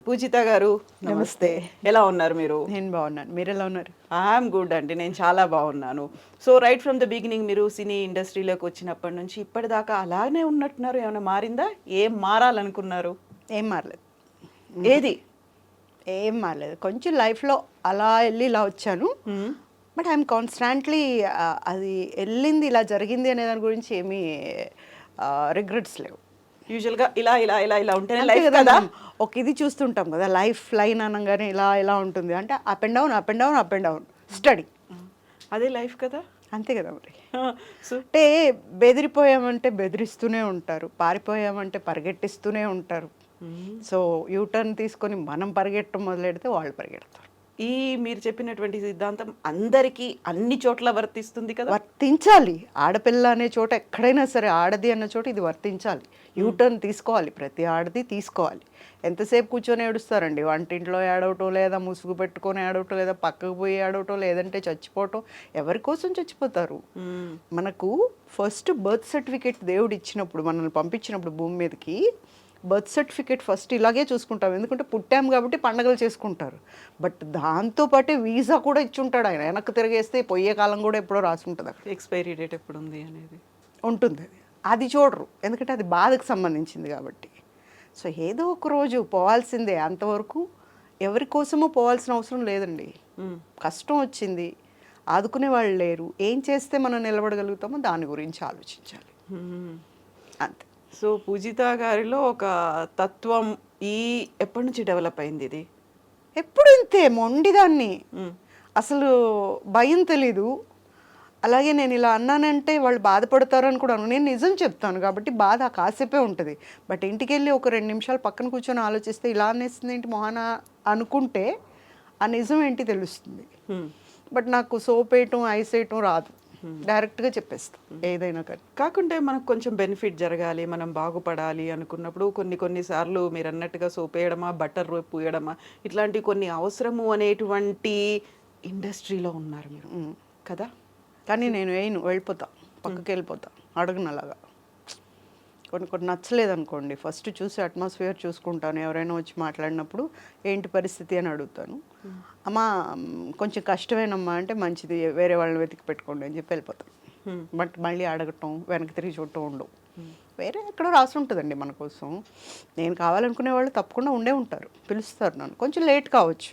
పూజిత గారు నమస్తే. ఎలా ఉన్నారు మీరు? నేను బాగున్నాను. మీరు ఎలా ఉన్నారు? ఐఎమ్ గుడ్ అండి, నేను చాలా బాగున్నాను. So right from the beginning మీరు సినీ ఇండస్ట్రీలోకి వచ్చినప్పటి నుంచి ఇప్పటిదాకా అలానే ఉన్నట్టున్నారు. ఏమైనా మారిందా? ఏం మారాలనుకున్నారు? ఏం మారలేదు. ఏది? ఏం మారలేదు. కొంచెం లైఫ్లో అలా వెళ్ళి ఇలా వచ్చాను. బట్ ఐఎమ్ కాన్స్టాంట్లీ అది వెళ్ళింది ఇలా జరిగింది అనే దాని గురించి ఏమీ రిగ్రెట్స్ లేవు. యూజువల్గా ఇలా ఇలా ఇలా ఇలా ఉంటేనే అంతే లైఫ్ కదా, కదా. మనం ఒక ఇది చూస్తుంటాం కదా, లైఫ్ లైన్ అనగానే ఇలా ఇలా ఉంటుంది అంటే up and down up and down up and down study. అదే లైఫ్ కదా. అంతే కదా మరి. సో అంటే బెదిరిపోయామంటే బెదిరిస్తూనే ఉంటారు, పారిపోయామంటే పరిగెట్టిస్తూనే ఉంటారు. సో యూటర్న్ తీసుకొని మనం పరిగెట్టడం మొదలెడితే వాళ్ళు పరిగెడతారు. ఈ మీరు చెప్పినటువంటి సిద్ధాంతం అందరికీ అన్ని చోట్ల వర్తిస్తుంది కదా. వర్తించాలి. ఆడపిల్ల అనే చోట ఎక్కడైనా సరే, ఆడది అన్న చోట ఇది వర్తించాలి. యూటర్న్ తీసుకోవాలి, ప్రతి ఆడది తీసుకోవాలి. ఎంతసేపు కూర్చొని ఏడుస్తారండి? వంటింట్లో ఏడవటం, లేదా ముసుగు పెట్టుకొని ఏడవటం, లేదా పక్కకు పోయి ఏడవటం, లేదంటే చచ్చిపోవటం. ఎవరి కోసం చచ్చిపోతారు? మనకు ఫస్ట్ బర్త్ సర్టిఫికేట్ దేవుడు ఇచ్చినప్పుడు, మనల్ని పంపించినప్పుడు భూమి మీదకి, బర్త్ సర్టిఫికేట్ ఫస్ట్ ఇలాగే చూసుకుంటాం. ఎందుకంటే పుట్టాం కాబట్టి పండగలు చేసుకుంటారు. బట్ దాంతోపాటే వీసా కూడా ఇచ్చుంటాడు ఆయన. వెనక్కి తిరిగేస్తే పోయే కాలం కూడా ఎప్పుడో రాసి ఉంటుంది అక్కడ. ఎక్స్పైరీ డేట్ ఎప్పుడు ఉంది అనేది ఉంటుంది. అది చూడరు, ఎందుకంటే అది బాధకు సంబంధించింది కాబట్టి. సో ఏదో ఒక రోజు పోవాల్సిందే. అంతవరకు ఎవరి కోసమో పోవాల్సిన అవసరం లేదండి. కష్టం వచ్చింది, ఆదుకునే వాళ్ళు లేరు, ఏం చేస్తే మనం నిలబడగలుగుతామో దాని గురించి ఆలోచించాలి, అంతే. సో పూజిత గారిలో ఒక తత్వం ఎప్పటి నుంచి డెవలప్ అయింది ఇది? ఎప్పుడు ఇంతే మొండిదాన్ని. అసలు భయం తెలీదు. అలాగే నేను ఇలా అన్నానంటే వాళ్ళు బాధపడతారని కూడా నేను నిజం చెప్తాను కాబట్టి బాధ కాసేపే ఉంటుంది. బట్ ఇంటికి వెళ్ళి ఒక 2 నిమిషాలు పక్కన కూర్చొని ఆలోచిస్తే ఇలా అనేస్తుంది ఏంటి మొహాన అనుకుంటే ఆ నిజం ఏంటి తెలుస్తుంది. బట్ నాకు సోప్ వేయటం, ఐస్ వేయటం రాదు. డైరెక్ట్గా చెప్పేస్తాం ఏదైనా. కానీ కాకుంటే మనకు కొంచెం బెనిఫిట్ జరగాలి, మనం బాగుపడాలి అనుకున్నప్పుడు కొన్నిసార్లు మీరు అన్నట్టుగా సోప్ వేయడమా, బటర్ పూయడమా, ఇట్లాంటి కొన్ని అవసరము అనేటువంటి ఇండస్ట్రీలో ఉన్నారు మీరు కదా. కానీ నేను వేయను, వెళ్ళిపోతా, పక్కకి వెళ్ళిపోతా, అడుగును అలాగా. కొన్ని నచ్చలేదు అనుకోండి, ఫస్ట్ చూసి అట్మాస్ఫియర్ చూసుకుంటాను. ఎవరైనా వచ్చి మాట్లాడినప్పుడు ఏంటి పరిస్థితి అని అడుగుతాను. అమ్మా కొంచెం కష్టమేనమ్మా అంటే మంచిది, వేరే వాళ్ళని వెతికి పెట్టుకోండి అని చెప్పి వెళ్ళిపోతాను. బట్ మళ్ళీ అడగటం, వెనక్కి తిరిగి చూడటం ఉండవు. వేరే ఎక్కడో రాసి ఉంటుందండి మన కోసం. నేను కావాలనుకునే వాళ్ళు తప్పకుండా ఉండే ఉంటారు, పిలుస్తారు నన్ను. కొంచెం లేట్ కావచ్చు,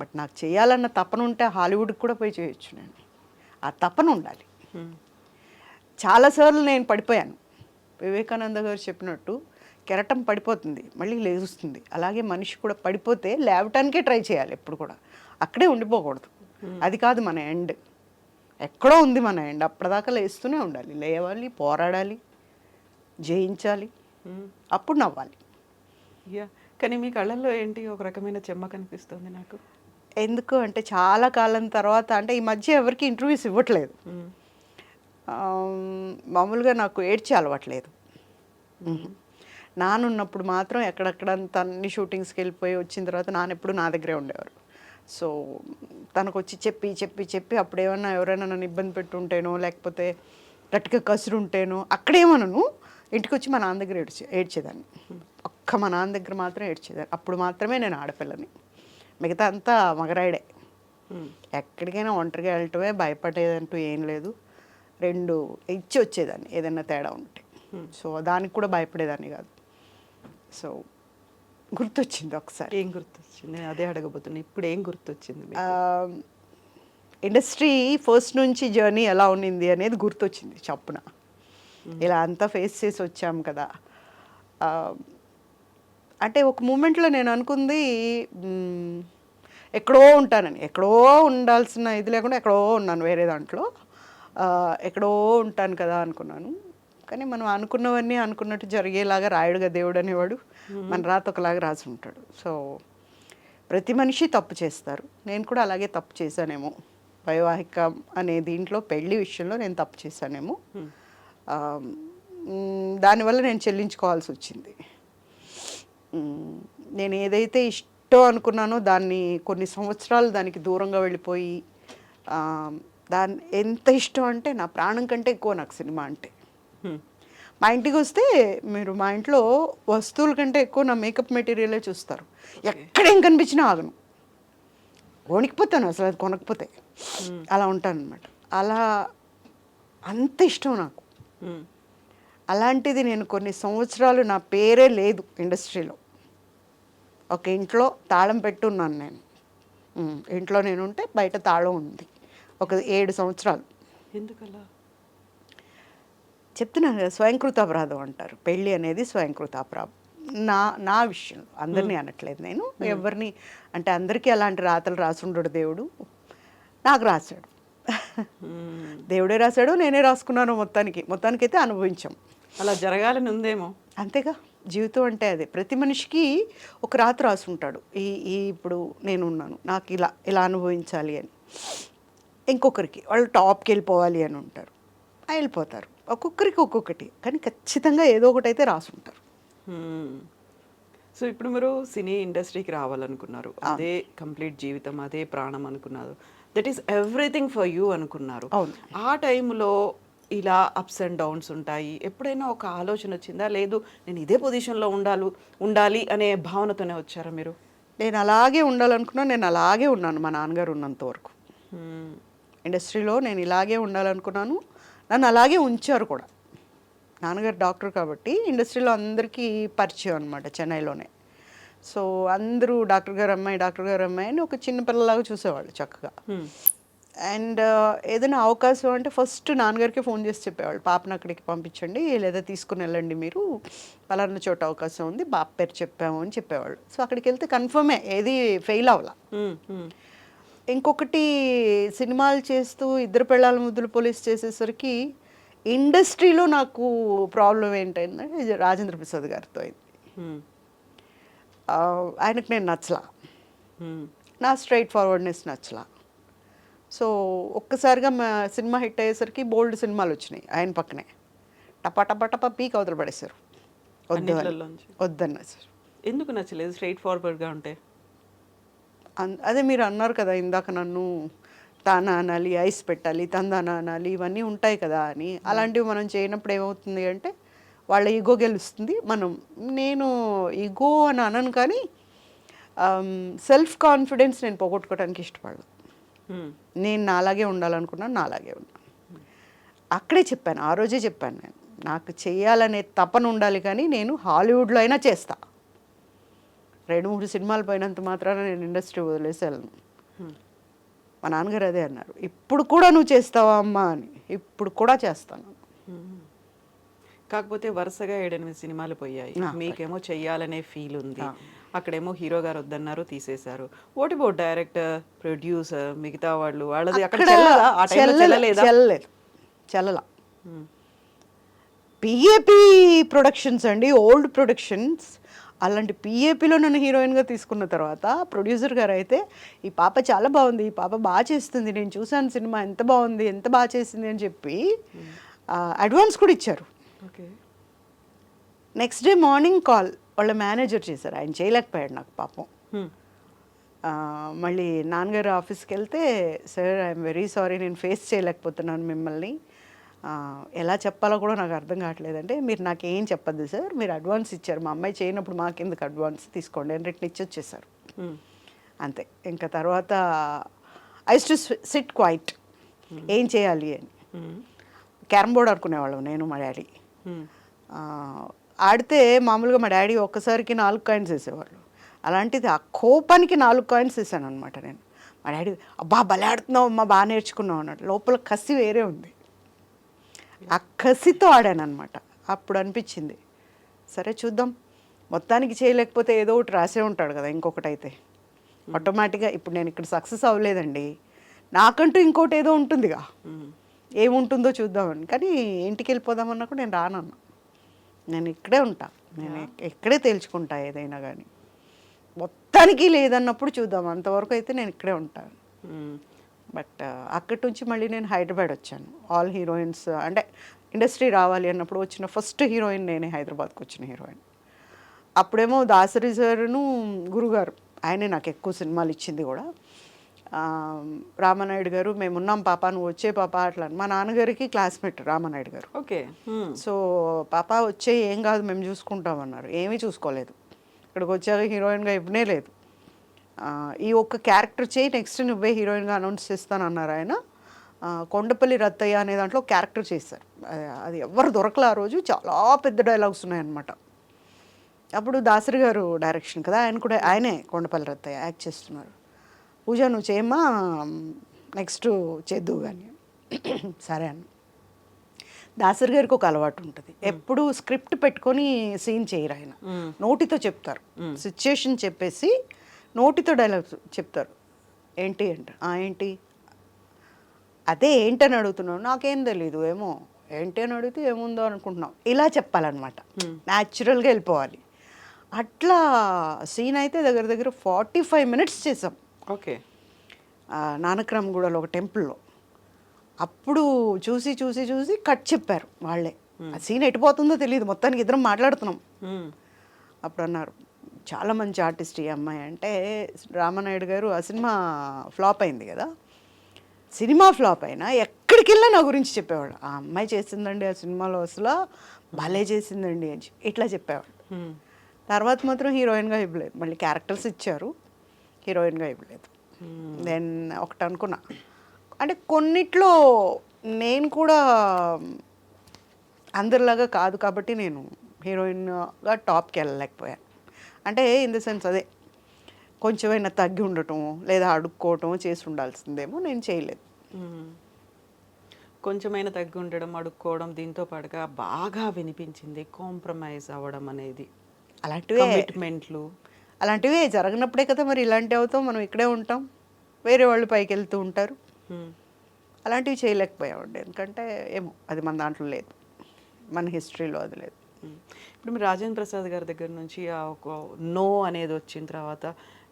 బట్ నాకు చేయాలన్న తపన ఉంటే హాలీవుడ్కి కూడా పోయి చేయొచ్చు. నేను ఆ తపన ఉండాలి. చాలాసార్లు నేను పడిపోయాను. వివేకానంద గారు చెప్పినట్టు కెరటం పడిపోతుంది, మళ్ళీ లేస్తుంది. అలాగే మనిషి కూడా పడిపోతే లేవటానికే ట్రై చేయాలి ఎప్పుడు కూడా, అక్కడే ఉండిపోకూడదు. అది కాదు మన ఎండ్, ఎక్కడో ఉంది మన ఎండ్. అప్పటిదాకా లేస్తూనే ఉండాలి, లేవాలి, పోరాడాలి, జయించాలి, అప్పుడు నవ్వాలి. కానీ మీ కళ్ళల్లో ఏంటి ఒక రకమైన చెమ్మ కనిపిస్తుంది నాకు. ఎందుకు అంటే చాలా కాలం తర్వాత, అంటే ఈ మధ్య ఎవరికి ఇంటర్వ్యూస్ ఇవ్వట్లేదు. మామూలుగా నాకు ఏడ్చే అలవాట్లేదు. నానున్నప్పుడు మాత్రం ఎక్కడెక్కడంత అన్ని షూటింగ్స్కి వెళ్ళిపోయి వచ్చిన తర్వాత నాన్నెప్పుడు నా దగ్గరే ఉండేవారు. సో తనకు వచ్చి చెప్పి చెప్పి చెప్పి అప్పుడు ఏమన్నా ఎవరైనా నన్ను ఇబ్బంది పెట్టుంటేనో, లేకపోతే గట్టిగా కసురుంటేనో అక్కడేమనను, ఇంటికి వచ్చి మా నాన్న దగ్గర ఏడ్చేదాన్ని. ఒక్క మా నాన్న దగ్గర మాత్రం ఏడ్చేదాన్ని. అప్పుడు మాత్రమే నేను ఆడపిల్లని, మిగతా అంతా మగరాయిడే. ఎక్కడికైనా ఒంటరిగా వెళ్ళటమే, భయపడేదంటూ ఏం లేదు. 2 ఇచ్చి వచ్చేదాన్ని ఏదైనా తేడా ఉంటే. సో దానికి కూడా భయపడేదాన్ని కాదు. సో గుర్తొచ్చింది ఒకసారి. ఏం గుర్తొచ్చింది? నేను అదే అడగబోతున్నా. ఇప్పుడు ఏం గుర్తొచ్చింది? ఇండస్ట్రీ ఫస్ట్ నుంచి జర్నీ ఎలా ఉన్నింది అనేది గుర్తొచ్చింది చప్పున. ఇలా అంతా ఫేస్ చేసి వచ్చాం కదా. అంటే ఒక మూమెంట్లో నేను అనుకుంది ఎక్కడో ఉంటానని. ఎక్కడో ఉండాల్సిన ఇది లేకుండా ఎక్కడో ఉన్నాను వేరే దాంట్లో. ఎక్కడో ఉంటాను కదా అనుకున్నాను. కానీ మనం అనుకున్నవన్నీ అనుకున్నట్టు జరిగేలాగా రాయుడుగా దేవుడు అనేవాడు. మన రాత ఒకలాగా రాసి ఉంటాడు. సో ప్రతి మనిషి తప్పు చేస్తారు. నేను కూడా అలాగే తప్పు చేశానేమో. వైవాహికం అనే దీంట్లో పెళ్లి విషయంలో నేను తప్పు చేశానేమో. దానివల్ల నేను చెల్లించుకోవాల్సి వచ్చింది. నేను ఏదైతే ఇష్టం అనుకున్నానో దాన్ని కొన్ని సంవత్సరాలు దానికి దూరంగా వెళ్ళిపోయి, ఎంత ఇష్టం అంటే నా ప్రాణం కంటే ఎక్కువ నాకు సినిమా అంటే. మా ఇంటికి వస్తే మీరు మా ఇంట్లో వస్తువుల కంటే ఎక్కువ నా మేకప్ మెటీరియలే చూస్తారు. ఎక్కడేం కనిపించినా ఆగను, వణికిపోతాను అసలు అది కొనకపోతే. అలా ఉంటాను అనమాట. అలా అంత ఇష్టం నాకు. అలాంటిది నేను కొన్ని సంవత్సరాలు నా పేరే లేదు ఇండస్ట్రీలో. ఒక ఇంట్లో తాళం పెట్టున్నాను నేను. ఇంట్లో నేను ఉంటే బయట తాళం ఉంది ఒక 7 సంవత్సరాలు. ఎందుకలా? చెప్తున్నాను కదా, స్వయంకృతాపరాధం అంటారు. పెళ్ళి అనేది స్వయంకృతాపరాధం. నా విషయంలో అందరినీ అనట్లేదు నేను, ఎవరిని అంటే అందరికీ అలాంటి రాతలు రాసుండడు దేవుడు, నాకు రాశాడు. దేవుడే రాశాడు, నేనే రాసుకున్నాను. మొత్తానికైతే అనుభవించాం. అలా జరగాలని ఉందేమో. అంతేగా జీవితం అంటే అదే. ప్రతి మనిషికి ఒక రాత రాసుంటాడు. ఇప్పుడు నేను ఉన్నాను, నాకు ఇలా అనుభవించాలి అని. ఇంకొకరికి వాళ్ళు టాప్కి వెళ్ళిపోవాలి అని ఉంటారు, వెళ్ళిపోతారు. ఒక్కొక్కరికి ఒక్కొక్కటి, కానీ ఖచ్చితంగా ఏదో ఒకటి అయితే రాసుంటారు. సో ఇప్పుడు మీరు సినీ ఇండస్ట్రీకి రావాలనుకున్నారు, అదే కంప్లీట్ జీవితం, అదే ప్రాణం అనుకున్నారు, that is everything for you అనుకున్నారు. ఆ టైంలో ఇలా అప్స్ అండ్ డౌన్స్ ఉంటాయి. ఎప్పుడైనా ఒక ఆలోచన వచ్చిందా, లేదు నేను ఇదే పొజిషన్లో ఉండాలి అనే భావనతోనే వచ్చారా మీరు? నేను అలాగే ఉండాలనుకున్నాను, నేను అలాగే ఉన్నాను మా నాన్నగారు ఉన్నంత వరకు. ఇండస్ట్రీలో నేను ఇలాగే ఉండాలనుకున్నాను, నన్ను అలాగే ఉంచారు కూడా. నాన్నగారు డాక్టర్ కాబట్టి ఇండస్ట్రీలో అందరికీ పరిచయం అనమాట చెన్నైలోనే. సో అందరూ డాక్టర్ గారు అమ్మాయి అని ఒక చిన్న పిల్లలాగా చూసేవాళ్ళు చక్కగా. అండ్ ఏదైనా అవకాశం అంటే ఫస్ట్ నాన్నగారికి ఫోన్ చేసి చెప్పేవాళ్ళు, పాపను అక్కడికి పంపించండి లేదా తీసుకుని వెళ్ళండి, మీరు పలానా చోట అవకాశం ఉంది, బాప పేరు చెప్పాము అని చెప్పేవాళ్ళు. సో అక్కడికి వెళ్తే కన్ఫర్మే, ఏది ఫెయిల్ అవ్వాల. ఇంకొకటి, సినిమాలు చేస్తూ ఇద్దరు పెళ్ళాల ముద్దులు పోలీస్ చేసేసరికి ఇండస్ట్రీలో నాకు ప్రాబ్లం ఏంటంటే రాజేంద్ర ప్రసాద్ గారితో అయింది. ఆయనకు నేను నచ్చలా, నా స్ట్రైట్ ఫార్వర్డ్నెస్ నచ్చలా. సో ఒక్కసారిగా మా సినిమా హిట్ అయ్యేసరికి బోల్డ్ సినిమాలు వచ్చినాయి ఆయన పక్కనే, టపా పీక్ అవతల పడేశారు. వద్దన్నా సార్. ఎందుకు నచ్చలేదు స్ట్రైట్ ఫార్వర్డ్గా ఉంటే? అదే మీరు అన్నారు కదా ఇందాక, నన్ను తానా అనాలి, ఐస్ పెట్టాలి, తందానా అనాలి, ఇవన్నీ ఉంటాయి కదా అని. అలాంటివి మనం చేయనప్పుడు ఏమవుతుంది అంటే వాళ్ళ ఈగో గెలుస్తుంది. నేను ఈగో అని అనను, కానీ సెల్ఫ్ కాన్ఫిడెన్స్ నేను పోగొట్టుకోవడానికి ఇష్టపడను. నేను నాలాగే ఉండాలనుకున్నాను, నాలాగే ఉన్నాను. అక్కడే చెప్పాను, ఆ రోజే చెప్పాను, నేను నాకు చేయాలనే తపన ఉండాలి, కానీ నేను హాలీవుడ్లో అయినా చేస్తా. 2-3 సినిమాలు పోయినంత మాత్రాన నేను ఇండస్ట్రీ వదిలేసి వెళ్ళను. మా నాన్నగారు అదే అన్నారు, ఇప్పుడు కూడా నువ్వు చేస్తావా అమ్మా అని. ఇప్పుడు కూడా చేస్తాను. కాకపోతే వరుసగా 7-8 సినిమాలు పోయాయి, మీకేమో చెయ్యాలనే ఫీల్ ఉంది. అక్కడేమో హీరో గారు వద్దన్నారు, తీసేశారు. వాట్ అబౌట్ డైరెక్టర్, ప్రొడ్యూసర్, మిగతా వాళ్ళది అక్కడ చెల్లలా. పిఏపి ప్రొడక్షన్స్ అండి, ఓల్డ్ ప్రొడక్షన్స్. అలాంటి పిఏపిలో నన్ను హీరోయిన్గా తీసుకున్న తర్వాత ప్రొడ్యూసర్ గారు అయితే, ఈ పాప చాలా బాగుంది, ఈ పాప బాగా చేస్తుంది, నేను చూసాను సినిమా, ఎంత బాగుంది, ఎంత బాగా చేసింది అని చెప్పి అడ్వాన్స్ కూడా ఇచ్చారు. నెక్స్ట్ డే మార్నింగ్ కాల్ వాళ్ళ మేనేజర్ చేశారు, ఆయన చేయలేకపోయాడు నాకు పాపం. మళ్ళీ నాన్నగారు ఆఫీస్కి వెళ్తే, సార్ ఐఎమ్ వెరీ సారీ, నేను ఫేస్ చేయలేకపోతున్నాను మిమ్మల్ని, ఎలా చెప్పాలో కూడా నాకు అర్థం కావట్లేదంటే, మీరు నాకేం చెప్పద్దు సార్, మీరు అడ్వాన్స్ ఇచ్చారు, మా అమ్మాయి చేయనప్పుడు మాకెందుకు అడ్వాన్స్, తీసుకోండి అని రిటర్న్ ఇచ్చొచ్చేసారు. అంతే. ఇంకా తర్వాత ఐ టు సిట్ క్వైట్, ఏం చేయాలి అని. క్యారమ్ బోర్డ్ ఆడుకునేవాళ్ళం నేను మా డాడీ. ఆడితే మామూలుగా మా డాడీ ఒక్కసారికి 4 కాయిన్స్ వేసేవాళ్ళు. అలాంటిది ఆ కోపానికి 4 కాయిన్స్ వేసాను అనమాట నేను. మా డాడీ, అబ్బా భలే ఆడుతున్నావు అమ్మా, బాగా నేర్చుకున్నావు అన్నట్టు. లోపల కసి వేరే ఉంది, ఆ కసితో ఆడాను అనమాట. అప్పుడు అనిపించింది, సరే చూద్దాం, మొత్తానికి చేయలేకపోతే ఏదో ఒకటి రాసే ఉంటాడు కదా ఇంకొకటైతే. ఆటోమేటిక్గా ఇప్పుడు నేను ఇక్కడ సక్సెస్ అవ్వలేదండి, నాకంటూ ఇంకోటి ఏదో ఉంటుందిగా, ఏముంటుందో చూద్దామని. కానీ ఇంటికి వెళ్ళిపోదామన్నా కూడా నేను రానన్నా, నేను ఇక్కడే ఉంటా, నేను ఇక్కడే తేల్చుకుంటా ఏదైనా కానీ. మొత్తానికి లేదన్నప్పుడు చూద్దాం, అంతవరకు అయితే నేను ఇక్కడే ఉంటాను. బట్ అక్కడి నుంచి మళ్ళీ నేను హైదరాబాద్ వచ్చాను. ఆల్ హీరోయిన్స్ అంటే ఇండస్ట్రీ రావాలి అన్నప్పుడు వచ్చిన ఫస్ట్ హీరోయిన్ నేనే, హైదరాబాద్కి వచ్చిన హీరోయిన్. అప్పుడేమో దాసరి సార్ను గురుగారు, ఆయనే నాకు ఎక్కువ సినిమాలు ఇచ్చింది కూడా. రామానాయుడు గారు మేమున్నాం పాప నువ్వు వచ్చే పాప అట్లా అని. మా నాన్నగారికి క్లాస్మేట్ రామానాయుడు గారు. ఓకే. సో పాప వచ్చే ఏం కాదు మేము చూసుకుంటామన్నారు. ఏమీ చూసుకోలేదు. ఇక్కడికి వచ్చాక హీరోయిన్గా ఇవ్వనే లేదు. ఈ ఒక్క క్యారెక్టర్ చేయి నెక్స్ట్ నువ్వే హీరోయిన్గా అనౌన్స్ చేస్తానన్నారు ఆయన. కొండపల్లి రత్తయ్య అనే దాంట్లో క్యారెక్టర్ చేశారు. అది ఎవరు దొరకలే ఆ రోజు. చాలా పెద్ద డైలాగ్స్ ఉన్నాయన్నమాట. అప్పుడు దాసరి గారు డైరెక్షన్ కదా, ఆయనే కొండపల్లి రత్తయ్య యాక్ట్ చేస్తున్నారు. పూజ నువ్వు చేయమ్మా, నెక్స్ట్ చేద్దువు కానీ. సరే అన్న. దాసరి గారికి ఒక అలవాటు ఉంటుంది, ఎప్పుడు స్క్రిప్ట్ పెట్టుకొని సీన్ చేయరు ఆయన. నోటితో చెప్తారు, సిచ్యుయేషన్ చెప్పేసి నోటితో డైలాగ్స్ చెప్తారు. ఏంటి అంట, ఏంటి అదే ఏంటని అడుగుతున్నావు, నాకేం తెలీదు, ఏమో ఏంటి అని అడిగితే ఏముందో అనుకుంటున్నావు, ఇలా చెప్పాలన్నమాట. న్యాచురల్గా వెళ్ళిపోవాలి. అట్లా సీన్ అయితే దగ్గర దగ్గర 45 minutes చేసాం. ఓకే. నానక్రామ్గూడలో ఒక టెంపుల్లో. అప్పుడు చూసి చూసి చూసి కట్ చెప్పారు వాళ్ళే. ఆ సీన్ ఎటుపోతుందో తెలియదు, మొత్తానికి ఇద్దరం మాట్లాడుతున్నాం. అప్పుడు అన్నారు చాలా మంచి ఆర్టిస్ట్ ఈ అమ్మాయి అంటే. రామానాయుడు గారు ఆ సినిమా ఫ్లాప్ అయింది కదా, సినిమా ఫ్లాప్ అయినా ఎక్కడికి వెళ్ళినా నా గురించి చెప్పేవాడు. ఆ అమ్మాయి చేసిందండి ఆ సినిమాలో, అసలు భలే చేసిందండి అని ఇట్లా చెప్పేవాడు. తర్వాత మాత్రం హీరోయిన్గా ఇవ్వలేదు, మళ్ళీ క్యారెక్టర్స్ ఇచ్చారు, హీరోయిన్గా ఇవ్వలేదు. దెన్ ఒకటి అనుకున్నా, అంటే కొన్నిట్లో నేను కూడా అందరిలాగా కాదు కాబట్టి నేను హీరోయిన్గా టాప్కి వెళ్ళలేకపోయాను. అంటే ఇన్ ద సెన్స్ అదే కొంచెమైనా తగ్గి ఉండటం లేదా అడుక్కోవటం చేసి ఉండాల్సిందేమో, నేను చేయలేదు. కొంచెమైనా తగ్గి ఉండడం, అడుక్కోవడం, దీంతో పాటుగా బాగా వినిపించింది కాంప్రమైజ్ అవ్వడం అనేది. కమిట్మెంట్లు అలాంటివి జరగనప్పుడే కదా మరి ఇలాంటివి అవుతాం. మనం ఇక్కడే ఉంటాం, వేరే వాళ్ళు పైకి వెళ్తూ ఉంటారు. అలాంటివి చేయలేకపోయామండి, ఎందుకంటే ఏమో అది మన దాంట్లో లేదు, మన హిస్టరీలో అది లేదు. ఇప్పుడు మీరు రాజేంద్ర ప్రసాద్ గారి దగ్గర నుంచి ఆ ఒక నో అనేది వచ్చిన తర్వాత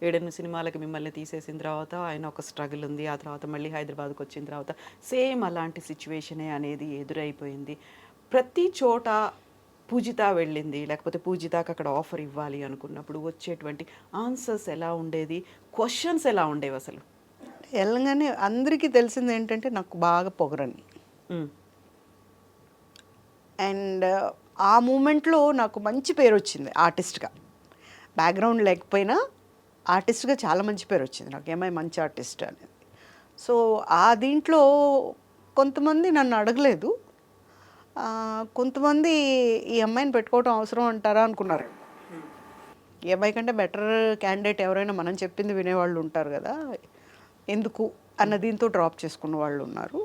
7 సినిమాలకి మిమ్మల్ని తీసేసిన తర్వాత ఆయన ఒక స్ట్రగుల్ ఉంది. ఆ తర్వాత మళ్ళీ హైదరాబాద్కి వచ్చిన తర్వాత సేమ్ అలాంటి సిచ్యువేషనే అనేది ఎదురైపోయింది. ప్రతి చోట పూజిత వెళ్ళింది, లేకపోతే పూజితకు అక్కడ ఆఫర్ ఇవ్వాలి అనుకున్నప్పుడు వచ్చేటువంటి ఆన్సర్స్ ఎలా ఉండేది, క్వశ్చన్స్ ఎలా ఉండేవి అసలు? వెళ్ళగానే అందరికీ తెలిసింది ఏంటంటే నాకు బాగా పొగరని. అండ్ ఆ మూమెంట్లో నాకు మంచి పేరు వచ్చింది ఆర్టిస్ట్గా. బ్యాక్గ్రౌండ్ లేకపోయినా ఆర్టిస్ట్గా చాలా మంచి పేరు వచ్చింది నాకు, ఏమై మంచి ఆర్టిస్ట్ అనేది. సో ఆ దీంట్లో కొంతమంది నన్ను అడగలేదు, కొంతమంది ఈ అమ్మాయిని పెట్టుకోవటం అవసరం అంటారా అనుకున్నారు. ఈ అమ్మాయి కంటే బెటర్ క్యాండిడేట్ ఎవరైనా మనం చెప్పింది వినేవాళ్ళు ఉంటారు కదా, ఎందుకు అన్న దీంతో డ్రాప్ చేసుకున్న వాళ్ళు ఉన్నారు.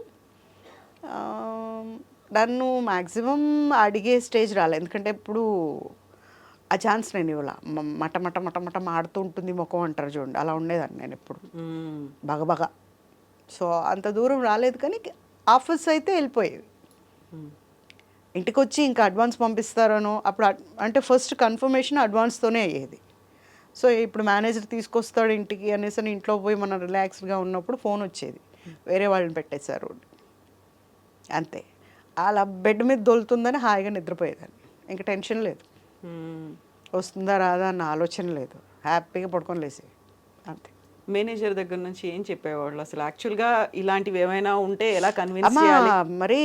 నన్ను మ్యాక్సిమం అడిగే స్టేజ్ రాలేదు, ఎందుకంటే ఇప్పుడు ఆ ఛాన్స్ నేను ఇవ్వాల. మట మట మట మట మాడుతూ ఉంటుంది ముఖం అంటారు చూడండి, అలా ఉండేదాన్ని నేను ఎప్పుడు బగబగా. సో అంత దూరం రాలేదు, కానీ ఆఫర్స్ అయితే వెళ్ళిపోయేవి. ఇంటికి వచ్చి ఇంకా అడ్వాన్స్ పంపిస్తారనో అప్పుడు, అంటే ఫస్ట్ కన్ఫర్మేషన్ అడ్వాన్స్తోనే అయ్యేది. సో ఇప్పుడు మేనేజర్ తీసుకొస్తాడు ఇంటికి అనేసి ఇంట్లో పోయి మనం రిలాక్స్డ్గా ఉన్నప్పుడు ఫోన్ వచ్చేది, వేరే వాళ్ళని పెట్టేశారు అంతే. అలా బెడ్ మీద దొలుతుందని హాయిగా నిద్రపోయేదాన్ని, ఇంకా టెన్షన్ లేదు, వస్తుందా రాదా అన్న ఆలోచన లేదు, హ్యాపీగా పడుకొని లేసేవి అంతే. మేనేజర్ దగ్గర నుంచి ఏం చెప్పేవాళ్ళు అసలు? యాక్చువల్గా ఇలాంటివి ఏమైనా ఉంటే ఎలా కన్విన్స్ చేయాలి? మరి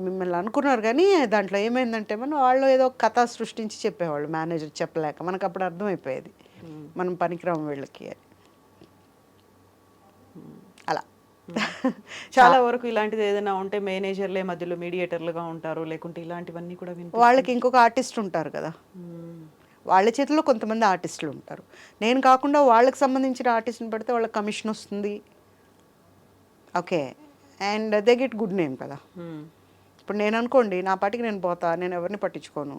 మిమ్మల్ని అనుకున్నారు కానీ దాంట్లో ఏమైందంటే మనం వాళ్ళు ఏదో కథ సృష్టించి చెప్పేవాళ్ళు, మేనేజర్ చెప్పలేక. మనకు అప్పుడు అర్థమైపోయేది మనం పనికిరాము వీళ్ళకి అని. అలా చాలా వరకు ఇలాంటిది ఏదైనా ఉంటే మేనేజర్లే మధ్యలో మీడియేటర్లుగా ఉంటారు, లేకుంటే ఇలాంటివన్నీ కూడా వాళ్ళకి ఇంకొక ఆర్టిస్ట్ ఉంటారు కదా, వాళ్ళ చేతిలో కొంతమంది ఆర్టిస్టులు ఉంటారు. నేను కాకుండా వాళ్ళకి సంబంధించిన ఆర్టిస్ట్ని పెడితే వాళ్ళకి కమిషన్ వస్తుంది, okay, and they get good name కదా. ఇప్పుడు నేను అనుకోండి నా పాటికి నేను పోతా, నేను ఎవరిని పట్టించుకోను.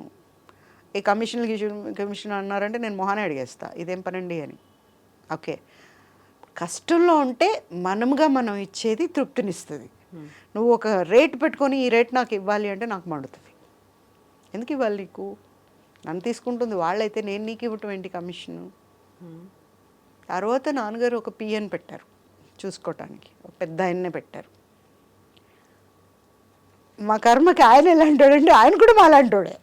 ఈ కమిషన్ అన్నారంటే నేను మొహానే అడిగేస్తా, ఇదేం పనండి అని. ఓకే, కష్టంలో ఉంటే మనముగా మనం ఇచ్చేది తృప్తినిస్తుంది. నువ్వు ఒక రేట్ పెట్టుకొని ఈ రేట్ నాకు ఇవ్వాలి అంటే నాకు మండుతుంది. ఎందుకు ఇవ్వాలి నీకు? నన్ను తీసుకుంటుంది వాళ్ళైతే నేను నీకు ఇవ్వటం ఏంటి కమిషను? తర్వాత నాన్నగారు ఒక పిఎన్ పెట్టారు చూసుకోవటానికి, ఒక పెద్ద ఆయన్నే పెట్టారు. మా కర్మకి ఆయన ఎలాంటోడంటే ఆయన కూడా మా అలాంటోడే.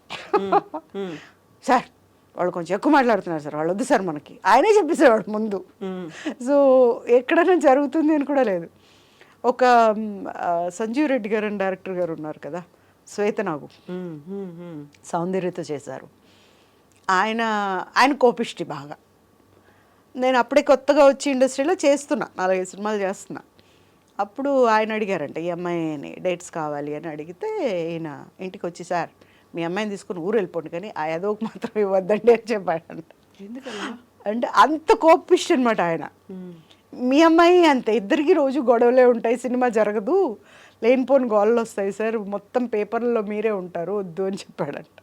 సార్ వాళ్ళు కొంచెం ఎక్కువ మాట్లాడుతున్నారు సార్, వాళ్ళు వద్దు సార్ మనకి, ఆయనే చెప్పేసేవాడు ముందు. సో ఎక్కడైనా జరుగుతుంది అని కూడా లేదు. ఒక సంజీవ్ రెడ్డి గారు అని డైరెక్టర్ గారు ఉన్నారు కదా, శ్వేతనాగు, సౌందర్యతో చేశారు. ఆయన కోపిష్టి బాగా. నేను అప్పుడే కొత్తగా వచ్చి ఇండస్ట్రీలో చేస్తున్నా, 4-5 సినిమాలు చేస్తున్నా. అప్పుడు ఆయన అడిగారంట ఈ అమ్మాయిని డేట్స్ కావాలి అని అడిగితే ఈయన ఇంటికి వచ్చి, సార్ మీ అమ్మాయిని తీసుకుని ఊరు వెళ్ళిపోండి కానీ ఆ ఏదోకి మాత్రం ఇవ్వద్దండి అని చెప్పాడంట. ఎందుకలా? అంటే అంత కోపిష్టి అనమాట ఆయన. మీ అమ్మాయి అంతే, ఇద్దరికి రోజు గొడవలే ఉంటాయి, సినిమా జరగదు, లేనిపోని గోళ్ళు వస్తాయి సార్, మొత్తం పేపర్లలో మీరే ఉంటారు, వద్దు అని చెప్పాడంట.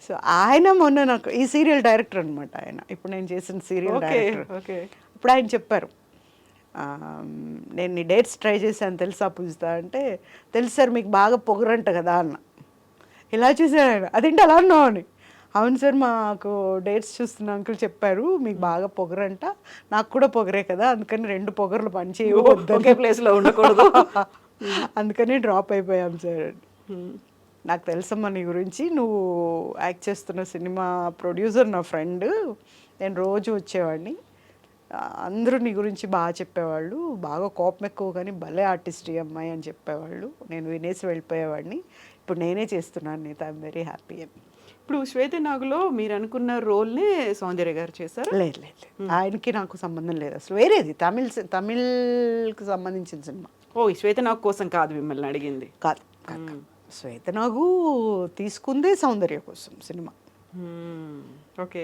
సో ఆయన మొన్న నాకు ఈ సీరియల్ డైరెక్టర్ అనమాట ఆయన, ఇప్పుడు నేను చేసిన సీరియల్ డైరెక్టర్. ఇప్పుడు ఆయన చెప్పారు, నేను నీ డేట్స్ ట్రై చేశాను తెలుసా పూజిత అంటే, తెలుసు సార్ మీకు బాగా పొగరంట కదా అన్న. ఇలా చూసాను ఆయన, అదేంటి అలా అన్నావు అని. అవును సార్ మాకు డేట్స్ చూస్తున్న అంకుల్ చెప్పారు మీకు బాగా పొగరంట, నాకు కూడా పొగరే కదా, అందుకని 2 పొగర్లు పని చేయవద్దు, ఒకే ప్లేస్లో ఉండకూడదు, అందుకని డ్రాప్ అయిపోయాం సార్. నాకు తెలుసమ్మా నీ గురించి, నువ్వు యాక్ట్ చేస్తున్న సినిమా ప్రొడ్యూసర్ నా ఫ్రెండ్, నేను రోజు వచ్చేవాడిని, అందరూ నీ గురించి బాగా చెప్పేవాళ్ళు, బాగా కోపం ఎక్కువ కానీ భలే ఆర్టిస్ట్ ఈ అమ్మాయి అని చెప్పేవాళ్ళు, నేను వినేసి వెళ్ళిపోయేవాడిని, ఇప్పుడు నేనే చేస్తున్నాను నీతో, ఐఎమ్ వెరీ హ్యాపీ అని. ఇప్పుడు శ్వేతనాగులో మీరు అనుకున్న రోల్ని సౌందర్య గారు చేశారు? లేదు లేదు లేదు, ఆయనకి నాకు సంబంధం లేదు అసలు, వేరేది తమిళ్కి సంబంధించిన సినిమా. ఓ, ఈ శ్వేతనాగు కోసం కాదు మిమ్మల్ని అడిగింది? కాదు కాదు, శ్వేతనాగు తీసుకుందే సౌందర్య కోసం సినిమా. ఓకే.